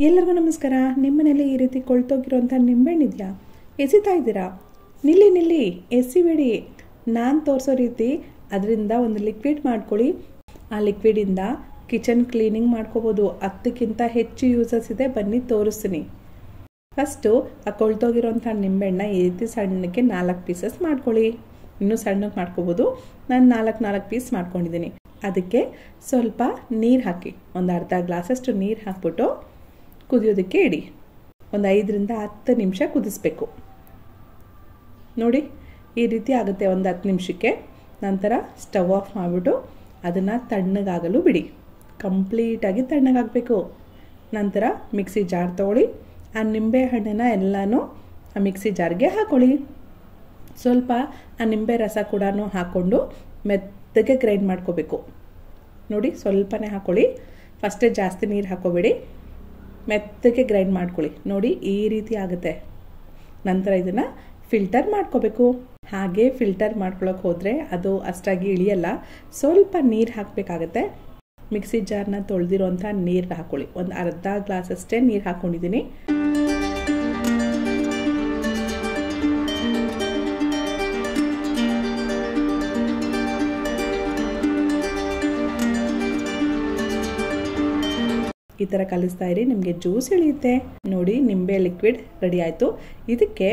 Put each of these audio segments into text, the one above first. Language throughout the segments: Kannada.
ಎಲ್ಲರಿಗೂ ನಮಸ್ಕಾರ. ನಿಮ್ಮ ಮನೇಲಿ ಈ ರೀತಿ ಕೊಳ್ತೋಗಿರೋಂಥ ನಿಂಬೆಹಣ್ಣಿದೆಯಾ? ಎಸಿತಾ ಇದ್ದೀರಾ? ನಿಲ್ಲಿ ಎಸಿಬೇಡಿ. ನಾನು ತೋರಿಸೋ ರೀತಿ ಅದರಿಂದ ಒಂದು ಲಿಕ್ವಿಡ್ ಮಾಡ್ಕೊಳ್ಳಿ. ಆ ಲಿಕ್ವಿಡಿಂದ ಕಿಚನ್ ಕ್ಲೀನಿಂಗ್ ಮಾಡ್ಕೋಬೋದು. 10ಕ್ಕಿಂತ ಹೆಚ್ಚು ಯೂಸಸ್ ಇದೆ, ಬನ್ನಿ ತೋರಿಸ್ತೀನಿ. ಫಸ್ಟು ಆ ಕೊಳ್ತೋಗಿರೋಂಥ ನಿಂಬೆಹಣ್ಣ ಈ ರೀತಿ ಸಣ್ಣಕ್ಕೆ 4 ಪೀಸಸ್ ಮಾಡ್ಕೊಳ್ಳಿ. ಇನ್ನೂ ಸಣ್ಣಕ್ಕೆ ಮಾಡ್ಕೋಬೋದು. ನಾನು 4 ಪೀಸ್ ಮಾಡ್ಕೊಂಡಿದ್ದೀನಿ. ಅದಕ್ಕೆ ಸ್ವಲ್ಪ ನೀರು ಹಾಕಿ, ಒಂದು ಅರ್ಧ ಗ್ಲಾಸಷ್ಟು ನೀರು ಹಾಕ್ಬಿಟ್ಟು ಕುದಿಯೋದಕ್ಕೆ ಇಡಿ. ಒಂದು 5ರಿಂದ 10 ನಿಮಿಷ ಕುದಿಸ್ಬೇಕು. ನೋಡಿ ಈ ರೀತಿ ಆಗುತ್ತೆ ಒಂದು 10 ನಿಮಿಷಕ್ಕೆ. ನಂತರ ಸ್ಟವ್ ಆಫ್ ಮಾಡಿಬಿಟ್ಟು ಅದನ್ನು ತಣ್ಣಗಾಗಲು ಬಿಡಿ. ಕಂಪ್ಲೀಟಾಗಿ ತಣ್ಣಗಾಗಬೇಕು. ನಂತರ ಮಿಕ್ಸಿ ಜಾರ್ ತೊಗೊಳ್ಳಿ. ಆ ನಿಂಬೆ ಹಣ್ಣನ್ನು ಎಲ್ಲನೂ ಆ ಮಿಕ್ಸಿ ಜಾರ್ಗೆ ಹಾಕ್ಕೊಳ್ಳಿ. ಸ್ವಲ್ಪ ಆ ನಿಂಬೆ ರಸ ಕೂಡ ಹಾಕ್ಕೊಂಡು ಮೆತ್ತಗೆ ಗ್ರೈಂಡ್ ಮಾಡ್ಕೋಬೇಕು. ನೋಡಿ ಸ್ವಲ್ಪನೇ ಹಾಕ್ಕೊಳ್ಳಿ, ಫಸ್ಟೇ ಜಾಸ್ತಿ ನೀರು ಹಾಕ್ಕೋಬೇಡಿ. ಮೆತ್ತಗೆ ಗ್ರೈಂಡ್ ಮಾಡ್ಕೊಳ್ಳಿ. ನೋಡಿ ಈ ರೀತಿ ಆಗುತ್ತೆ. ನಂತರ ಇದನ್ನು ಫಿಲ್ಟರ್ ಮಾಡ್ಕೋಬೇಕು. ಹಾಗೆ ಫಿಲ್ಟರ್ ಮಾಡ್ಕೊಳ್ಳೋಕೆ ಹೋದರೆ ಅದು ಅಷ್ಟಾಗಿ ಇಳಿಯಲ್ಲ. ಸ್ವಲ್ಪ ನೀರು ಹಾಕಬೇಕಾಗತ್ತೆ. ಮಿಕ್ಸಿ ಜಾರ್ನ ತೊಳೆದಿರೋಂಥ ನೀರು ಹಾಕ್ಕೊಳ್ಳಿ. ಒಂದು ಅರ್ಧ ಗ್ಲಾಸಷ್ಟೇ ನೀರು ಹಾಕ್ಕೊಂಡಿದ್ದೀನಿ. ಈ ಥರ ಕಲಿಸ್ತಾ ಇರಿ, ನಿಮಗೆ ಜ್ಯೂಸ್ ಇಳಿಯುತ್ತೆ. ನೋಡಿ ನಿಂಬೆ ಲಿಕ್ವಿಡ್ ರೆಡಿ ಆಯಿತು. ಇದಕ್ಕೆ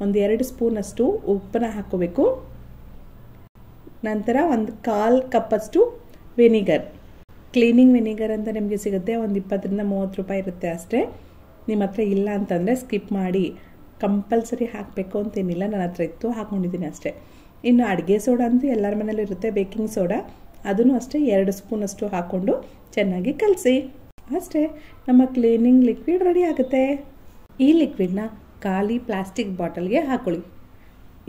ಒಂದು 2 ಸ್ಪೂನಷ್ಟು ಉಪ್ಪನ್ನ ಹಾಕ್ಕೋಬೇಕು. ನಂತರ ಒಂದು 1/4 ಕಪ್ಪಷ್ಟು ವೆನಿಗರ್, ಕ್ಲೀನಿಂಗ್ ವೆನಿಗರ್ ಅಂತ ನಿಮಗೆ ಸಿಗುತ್ತೆ. ಒಂದು 20ರಿಂದ 30 ರೂಪಾಯಿ ಇರುತ್ತೆ ಅಷ್ಟೇ. ನಿಮ್ಮ ಹತ್ರ ಇಲ್ಲ ಅಂತಂದರೆ ಸ್ಕಿಪ್ ಮಾಡಿ. ಕಂಪಲ್ಸರಿ ಹಾಕಬೇಕು ಅಂತೇನಿಲ್ಲ, ನನ್ನ ಹತ್ರ ಇತ್ತು ಹಾಕ್ಕೊಂಡಿದ್ದೀನಿ ಅಷ್ಟೇ. ಇನ್ನು ಅಡುಗೆ ಸೋಡಾ ಅಂತೂ ಎಲ್ಲರ ಮನೇಲಿ ಇರುತ್ತೆ, ಬೇಕಿಂಗ್ ಸೋಡಾ, ಅದನ್ನು ಅಷ್ಟೇ 2 ಸ್ಪೂನಷ್ಟು ಹಾಕ್ಕೊಂಡು ಚೆನ್ನಾಗಿ ಕಲಸಿ. ಅಷ್ಟೇ, ನಮ್ಮ ಕ್ಲೀನಿಂಗ್ ಲಿಕ್ವಿಡ್ ರೆಡಿ ಆಗುತ್ತೆ. ಈ ಲಿಕ್ವಿಡ್ನ ಖಾಲಿ ಪ್ಲಾಸ್ಟಿಕ್ ಬಾಟಲ್ಗೆ ಹಾಕ್ಕೊಳ್ಳಿ.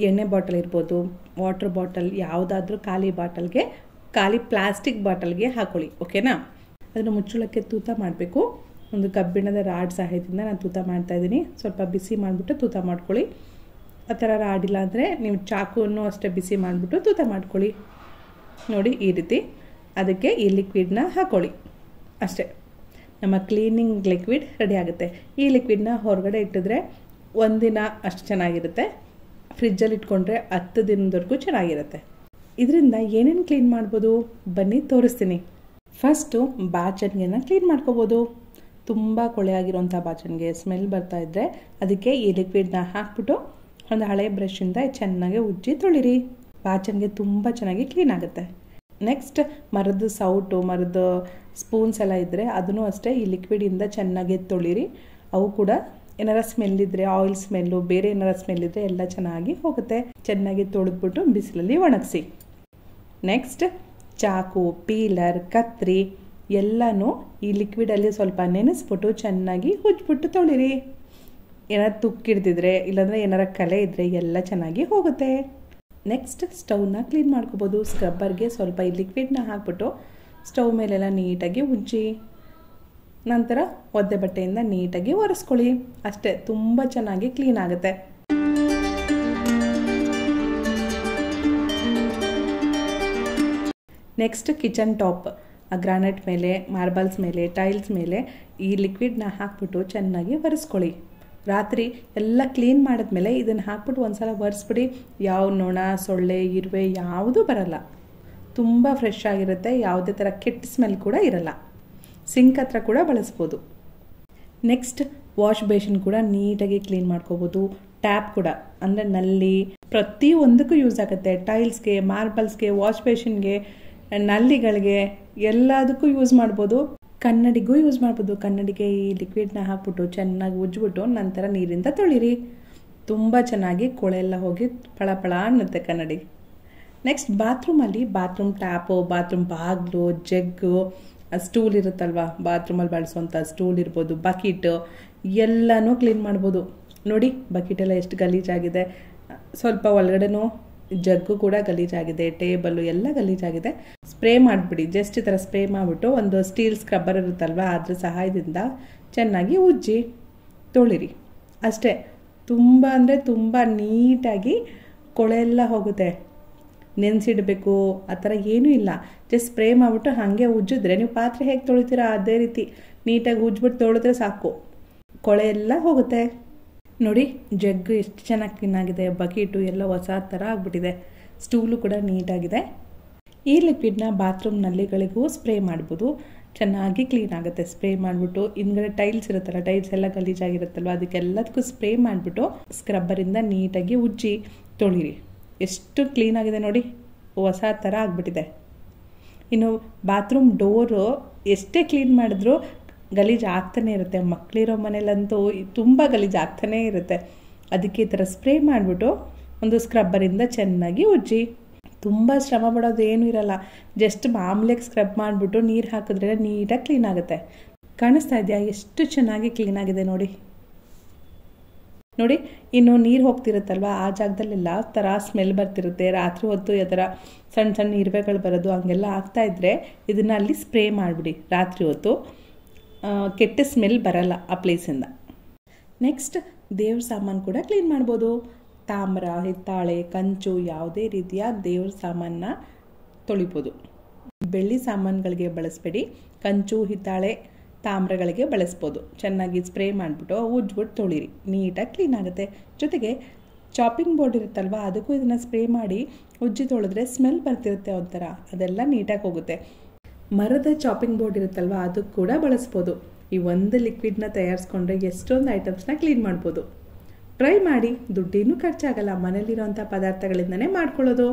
ಎಣ್ಣೆ ಬಾಟಲ್ ಇರ್ಬೋದು, ವಾಟರ್ ಬಾಟಲ್, ಯಾವುದಾದ್ರೂ ಖಾಲಿ ಪ್ಲಾಸ್ಟಿಕ್ ಬಾಟಲ್ಗೆ ಹಾಕ್ಕೊಳ್ಳಿ. ಓಕೆನಾ? ಅದನ್ನು ಮುಚ್ಚಳಕ್ಕೆ ತೂತ ಮಾಡಬೇಕು. ಒಂದು ಕಬ್ಬಿಣದ ರಾಡ್ ಸಹಾಯದಿಂದ ನಾನು ತೂತ ಮಾಡ್ತಾಯಿದ್ದೀನಿ. ಸ್ವಲ್ಪ ಬಿಸಿ ಮಾಡಿಬಿಟ್ಟು ತೂತ ಮಾಡ್ಕೊಳ್ಳಿ. ಆ ಥರ ರಾಡಿಲ್ಲ ಅಂದರೆ ನೀವು ಚಾಕುವನ್ನು ಅಷ್ಟೇ ಬಿಸಿ ಮಾಡಿಬಿಟ್ಟು ತೂತ ಮಾಡ್ಕೊಳ್ಳಿ. ನೋಡಿ ಈ ರೀತಿ. ಅದಕ್ಕೆ ಈ ಲಿಕ್ವಿಡ್ನ ಹಾಕ್ಕೊಳ್ಳಿ. ಅಷ್ಟೇ, ನಮ್ಮ ಕ್ಲೀನಿಂಗ್ ಲಿಕ್ವಿಡ್ ರೆಡಿ ಆಗುತ್ತೆ. ಈ ಲಿಕ್ವಿಡ್ನ ಹೊರಗಡೆ ಇಟ್ಟಿದ್ರೆ 1 ದಿನ ಅಷ್ಟು ಚೆನ್ನಾಗಿರುತ್ತೆ. ಫ್ರಿಜ್ಜಲ್ಲಿ ಇಟ್ಕೊಂಡ್ರೆ 10 ದಿನದವರೆಗೂ ಚೆನ್ನಾಗಿರುತ್ತೆ. ಇದರಿಂದ ಏನೇನು ಕ್ಲೀನ್ ಮಾಡ್ಬೋದು ಬನ್ನಿ ತೋರಿಸ್ತೀನಿ. ಫಸ್ಟು ಬಾಚಣಿಗೆನ ಕ್ಲೀನ್ ಮಾಡ್ಕೋಬೋದು. ತುಂಬ ಕೊಳೆ ಆಗಿರೋಂಥ ಬಾಚಣಿಗೆ ಸ್ಮೆಲ್ ಬರ್ತಾಯಿದ್ರೆ ಅದಕ್ಕೆ ಈ ಲಿಕ್ವಿಡ್ನ ಹಾಕ್ಬಿಟ್ಟು ಒಂದು ಹಳೆ ಬ್ರಷಿಂದ ಚೆನ್ನಾಗಿ ಉಜ್ಜಿ ತೊಳಿರಿ. ಬಾಚಣಿಗೆ ತುಂಬ ಚೆನ್ನಾಗಿ ಕ್ಲೀನ್ ಆಗುತ್ತೆ. ನೆಕ್ಸ್ಟ್ ಮರದ ಸೌಟು, ಮರದ ಸ್ಪೂನ್ಸ್ ಎಲ್ಲ ಇದ್ದರೆ ಅದನ್ನು ಅಷ್ಟೇ ಈ ಲಿಕ್ವಿಡಿಂದ ಚೆನ್ನಾಗಿ ತೊಳಿರಿ. ಅವು ಕೂಡ ಏನಾರ ಸ್ಮೆಲ್ ಇದ್ದರೆ, ಆಯಿಲ್ ಸ್ಮೆಲ್ಲು, ಬೇರೆ ಏನಾರ ಸ್ಮೆಲ್ ಇದ್ದರೆ ಎಲ್ಲ ಚೆನ್ನಾಗಿ ಹೋಗುತ್ತೆ. ಚೆನ್ನಾಗಿ ತೊಳೆದ್ಬಿಟ್ಟು ಬಿಸಿಲಲ್ಲಿ ಒಣಗಿಸಿ. ನೆಕ್ಸ್ಟ್ ಚಾಕು, ಪೀಲರ್, ಕತ್ರಿ ಎಲ್ಲನೂ ಈ ಲಿಕ್ವಿಡಲ್ಲಿ ಸ್ವಲ್ಪ ನೆನೆಸ್ಬಿಟ್ಟು ಚೆನ್ನಾಗಿ ಉಜ್ಬಿಟ್ಟು ತೊಳಿರಿ. ಏನಾರು ತುಕ್ಕಿಡ್ದಿದ್ರೆ ಇಲ್ಲಾಂದರೆ ಏನಾರ ಕಲೆ ಇದ್ದರೆ ಎಲ್ಲ ಚೆನ್ನಾಗಿ ಹೋಗುತ್ತೆ. ನೆಕ್ಸ್ಟ್ ಸ್ಟವ್ನ ಕ್ಲೀನ್ ಮಾಡ್ಕೋಬೋದು. ಸ್ಕ್ರಬ್ಬರ್ಗೆ ಸ್ವಲ್ಪ ಈ ಲಿಕ್ವಿಡ್ನ ಹಾಕ್ಬಿಟ್ಟು ಸ್ಟವ್ ಮೇಲೆಲ್ಲ ನೀಟಾಗಿ ಉಜ್ಜಿ. ನಂತರ ಒದ್ದೆ ಬಟ್ಟೆಯಿಂದ ನೀಟಾಗಿ ಒರೆಸ್ಕೊಳ್ಳಿ. ಅಷ್ಟೇ, ತುಂಬ ಚೆನ್ನಾಗಿ ಕ್ಲೀನ್ ಆಗುತ್ತೆ. ನೆಕ್ಸ್ಟ್ ಕಿಚನ್ ಟಾಪ್, ಆ ಗ್ರಾನೈಟ್ ಮೇಲೆ, ಮಾರ್ಬಲ್ಸ್ ಮೇಲೆ, ಟೈಲ್ಸ್ ಮೇಲೆ ಈ ಲಿಕ್ವಿಡ್ನ ಹಾಕ್ಬಿಟ್ಟು ಚೆನ್ನಾಗಿ ಒರೆಸ್ಕೊಳ್ಳಿ. ರಾತ್ರಿ ಎಲ್ಲ ಕ್ಲೀನ್ ಮಾಡಿದ್ಮೇಲೆ ಇದನ್ನು ಹಾಕ್ಬಿಟ್ಟು ಒಂದು ಸಲ ಒರೆಸ್ಬಿಡಿ. ಯಾವ ನೊಣ, ಸೊಳ್ಳೆ, ಇರುವೆ ಯಾವುದೂ ಬರಲ್ಲ. ತುಂಬ ಫ್ರೆಶ್ ಆಗಿರುತ್ತೆ. ಯಾವುದೇ ಥರ ಕೆಟ್ಟ ಸ್ಮೆಲ್ ಕೂಡ ಇರಲ್ಲ. ಸಿಂಕ್ ಹತ್ರ ಕೂಡ ಬಳಸ್ಬೋದು. ನೆಕ್ಸ್ಟ್ ವಾಶ್ ಬೇಸಿನ್ ಕೂಡ ನೀಟಾಗಿ ಕ್ಲೀನ್ ಮಾಡ್ಕೋಬೋದು. ಟ್ಯಾಪ್ ಕೂಡ, ಅಂದರೆ ನಲ್ಲಿ, ಪ್ರತಿಯೊಂದಕ್ಕೂ ಯೂಸ್ ಆಗುತ್ತೆ. ಟೈಲ್ಸ್ಗೆ, ಮಾರ್ಬಲ್ಸ್ಗೆ, ವಾಶ್ ಬೇಸಿನ್ಗೆ, ನಲ್ಲಿಗಳಿಗೆ ಎಲ್ಲದಕ್ಕೂ ಯೂಸ್ ಮಾಡ್ಬೋದು. ಕನ್ನಡಿಗೂ ಯೂಸ್ ಮಾಡ್ಬೋದು. ಕನ್ನಡಿಗೆ ಈ ಲಿಕ್ವಿಡ್ನ ಹಾಕ್ಬಿಟ್ಟು ಚೆನ್ನಾಗಿ ಉಜ್ಜಿಬಿಟ್ಟು ನಂತರ ನೀರಿಂದ ತೊಳಿರಿ. ತುಂಬ ಚೆನ್ನಾಗಿ ಕೊಳೆ ಎಲ್ಲ ಹೋಗಿ ಫಳ ಅನ್ನುತ್ತೆ ಕನ್ನಡಿ. ನೆಕ್ಸ್ಟ್ ಬಾತ್ರೂಮಲ್ಲಿ, ಬಾತ್ರೂಮ್ ಟ್ಯಾಪು, ಬಾತ್ರೂಮ್ ಬಾಗಿಲು, ಜಗ್ಗು, ಸ್ಟೂಲ್ ಇರುತ್ತಲ್ವ, ಬಾತ್ರೂಮಲ್ಲಿ ಬಳಸುವಂಥ ಸ್ಟೂಲ್ ಇರ್ಬೋದು, ಬಕೀಟು ಎಲ್ಲನೂ ಕ್ಲೀನ್ ಮಾಡ್ಬೋದು. ನೋಡಿ ಬಕೀಟೆಲ್ಲ ಎಷ್ಟು ಗಲೀಜಾಗಿದೆ. ಸ್ವಲ್ಪ ಒಳಗಡೆನೂ ಜಗ್ಗು ಕೂಡ ಗಲೀಜಾಗಿದೆ, ಟೇಬಲ್ಲು ಎಲ್ಲ ಗಲೀಜಾಗಿದೆ. ಸ್ಪ್ರೇ ಮಾಡಿಬಿಡಿ. ಜಸ್ಟ್ ಈ ಥರ ಸ್ಪ್ರೇ ಮಾಡಿಬಿಟ್ಟು ಒಂದು ಸ್ಟೀಲ್ ಸ್ಕ್ರಬ್ಬರ್ ಇರುತ್ತಲ್ವ ಅದ್ರ ಸಹಾಯದಿಂದ ಚೆನ್ನಾಗಿ ಉಜ್ಜಿ ತೊಳಿರಿ. ಅಷ್ಟೇ, ತುಂಬ ಅಂದರೆ ತುಂಬ ನೀಟಾಗಿ ಕೊಳೆ ಎಲ್ಲ ಹೋಗುತ್ತೆ. ನೆನೆಸಿಡಬೇಕು ಆ ಥರ ಏನೂ ಇಲ್ಲ. ಜಸ್ಟ್ ಸ್ಪ್ರೇ ಮಾಡಿಬಿಟ್ಟು ಹಾಗೆ ಉಜ್ಜಿದ್ರೆ ನೀವು ಪಾತ್ರೆ ಹೇಗೆ ತೊಳಿತೀರಾ ಅದೇ ರೀತಿ ನೀಟಾಗಿ ಉಜ್ಜಿಬಿಟ್ಟು ತೊಳೆದ್ರೆ ಸಾಕು, ಕೊಳೆ ಎಲ್ಲ ಹೋಗುತ್ತೆ. ನೋಡಿ ಜಗ್ಗು ಎಷ್ಟು ಚೆನ್ನಾಗಿ ಕ್ಲೀನ್ ಆಗಿದೆ, ಬಕೆಟು ಎಲ್ಲ ಹೊಸ ಥರ ಆಗಿಬಿಟ್ಟಿದೆ, ಸ್ಟೂಲು ಕೂಡ ನೀಟಾಗಿದೆ. ಈ ಲಿಕ್ವಿಡ್ನ ಬಾತ್ರೂಮ್ ನಲ್ಲಿಗಳಿಗೂ ಸ್ಪ್ರೇ ಮಾಡ್ಬೋದು, ಚೆನ್ನಾಗಿ ಕ್ಲೀನ್ ಆಗುತ್ತೆ. ಸ್ಪ್ರೇ ಮಾಡಿಬಿಟ್ಟು ಹಿಂದ್ಗಡೆ ಟೈಲ್ಸ್ ಇರುತ್ತಲ್ಲ, ಟೈಲ್ಸ್ ಎಲ್ಲ ಗಲೀಜಾಗಿರುತ್ತಲ್ವ, ಅದಕ್ಕೆಲ್ಲದಕ್ಕೂ ಸ್ಪ್ರೇ ಮಾಡಿಬಿಟ್ಟು ಸ್ಕ್ರಬ್ಬರಿಂದ ನೀಟಾಗಿ ಉಜ್ಜಿ ತೊಳಿರಿ. ಎಷ್ಟು ಕ್ಲೀನಾಗಿದೆ ನೋಡಿ, ಹೊಸ ಥರ ಆಗಿಬಿಟ್ಟಿದೆ. ಇನ್ನು ಬಾತ್ರೂಮ್ ಡೋರು ಎಷ್ಟೇ ಕ್ಲೀನ್ ಮಾಡಿದ್ರೂ ಗಲೀಜು ಆಗ್ತಾನೆ ಇರುತ್ತೆ. ಮಕ್ಕಳಿರೋ ಮನೇಲಂತೂ ತುಂಬ ಗಲೀಜು ಆಗ್ತಾನೇ ಇರುತ್ತೆ. ಅದಕ್ಕೆ ಈ ಥರ ಸ್ಪ್ರೇ ಮಾಡಿಬಿಟ್ಟು ಒಂದು ಸ್ಕ್ರಬ್ಬರಿಂದ ಚೆನ್ನಾಗಿ ಉಜ್ಜಿ. ತುಂಬ ಶ್ರಮ ಪಡೋದು ಏನೂ ಇರಲ್ಲ, ಜಸ್ಟ್ ಮಾಮೂಲಿಯಾಗಿ ಸ್ಕ್ರಬ್ ಮಾಡಿಬಿಟ್ಟು ನೀರು ಹಾಕಿದ್ರೆ ನೀಟಾಗಿ ಕ್ಲೀನ್ ಆಗುತ್ತೆ. ಕಾಣಿಸ್ತಾ ಇದೆಯಾ ಎಷ್ಟು ಚೆನ್ನಾಗಿ ಕ್ಲೀನಾಗಿದೆ ನೋಡಿ. ನೋಡಿ ಇನ್ನು ನೀರು ಹೋಗ್ತಿರುತ್ತಲ್ವ ಆ ಜಾಗದಲ್ಲೆಲ್ಲ ಥರ ಸ್ಮೆಲ್ ಬರ್ತಿರುತ್ತೆ. ರಾತ್ರಿ ಹೊತ್ತು ಈ ಥರ ಸಣ್ಣ ಸಣ್ಣ ಇರುವೆಗಳು ಬರೋದು ಹಂಗೆಲ್ಲ ಆಗ್ತಾಯಿದ್ರೆ ಇದನ್ನು ಅಲ್ಲಿ ಸ್ಪ್ರೇ ಮಾಡಿಬಿಡಿ. ರಾತ್ರಿ ಹೊತ್ತು ಕೆಟ್ಟ ಸ್ಮೆಲ್ ಬರಲ್ಲ ಆ ಪ್ಲೇಸಿಂದ. ನೆಕ್ಸ್ಟ್ ದೇವ್ರ ಸಾಮಾನು ಕೂಡ ಕ್ಲೀನ್ ಮಾಡ್ಬೋದು. ತಾಮ್ರ, ಹಿತ್ತಾಳೆ, ಕಂಚು ಯಾವುದೇ ರೀತಿಯ ದೇವ್ರ ಸಾಮಾನ ತೊಳಿಬೋದು. ಬೆಳ್ಳಿ ಸಾಮಾನುಗಳಿಗೆ ಬಳಸಬೇಡಿ, ಕಂಚು, ಹಿತ್ತಾಳೆ, ತಾಮ್ರಗಳಿಗೆ ಬಳಸ್ಬೋದು. ಚೆನ್ನಾಗಿ ಸ್ಪ್ರೇ ಮಾಡಿಬಿಟ್ಟು ಉಜ್ಜಿಬಿಟ್ಟು ತೊಳಿರಿ, ನೀಟಾಗಿ ಕ್ಲೀನ್ ಆಗುತ್ತೆ. ಜೊತೆಗೆ ಚಾಪಿಂಗ್ ಬೋರ್ಡ್ ಇರುತ್ತಲ್ವ ಅದಕ್ಕೂ ಇದನ್ನು ಸ್ಪ್ರೇ ಮಾಡಿ ಉಜ್ಜಿ ತೊಳೆದ್ರೆ ಸ್ಮೆಲ್ ಬರ್ತಿರುತ್ತೆ ಒಂಥರ, ಅದೆಲ್ಲ ನೀಟಾಗಿ ಹೋಗುತ್ತೆ. ಮರದ ಚಾಪಿಂಗ್ ಬೋರ್ಡ್ ಇರುತ್ತಲ್ವ ಅದಕ್ಕೆ ಕೂಡ ಬಳಸ್ಬೋದು. ಈ ಒಂದು ಲಿಕ್ವಿಡ್ನ ತಯಾರಿಸ್ಕೊಂಡ್ರೆ ಎಷ್ಟೊಂದು ಐಟಮ್ಸ್ನ ಕ್ಲೀನ್ ಮಾಡ್ಬೋದು. ಟ್ರೈ ಮಾಡಿ, ದುಡ್ಡೇನೂ ಖರ್ಚಾಗಲ್ಲ, ಮನೇಲಿರೋಂಥ ಪದಾರ್ಥಗಳಿಂದನೇ ಮಾಡ್ಕೊಳ್ಳೋದು.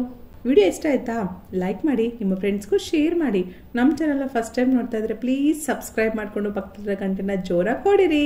ವಿಡಿಯೋ ಇಷ್ಟ ಆಯಿತಾ? ಲೈಕ್ ಮಾಡಿ, ನಿಮ್ಮ ಫ್ರೆಂಡ್ಸ್ಗೂ ಶೇರ್ ಮಾಡಿ. ನಮ್ಮ ಚಾನಲ್ನ ಫಸ್ಟ್ ಟೈಮ್ ನೋಡ್ತಾ ಇದ್ರೆ ಪ್ಲೀಸ್ ಸಬ್ಸ್ಕ್ರೈಬ್ ಮಾಡಿಕೊಂಡು ಪಕ್ಕದ ಗಂಟೆನ ಜೋರಾಗಿ ಹೊಡಿರಿ.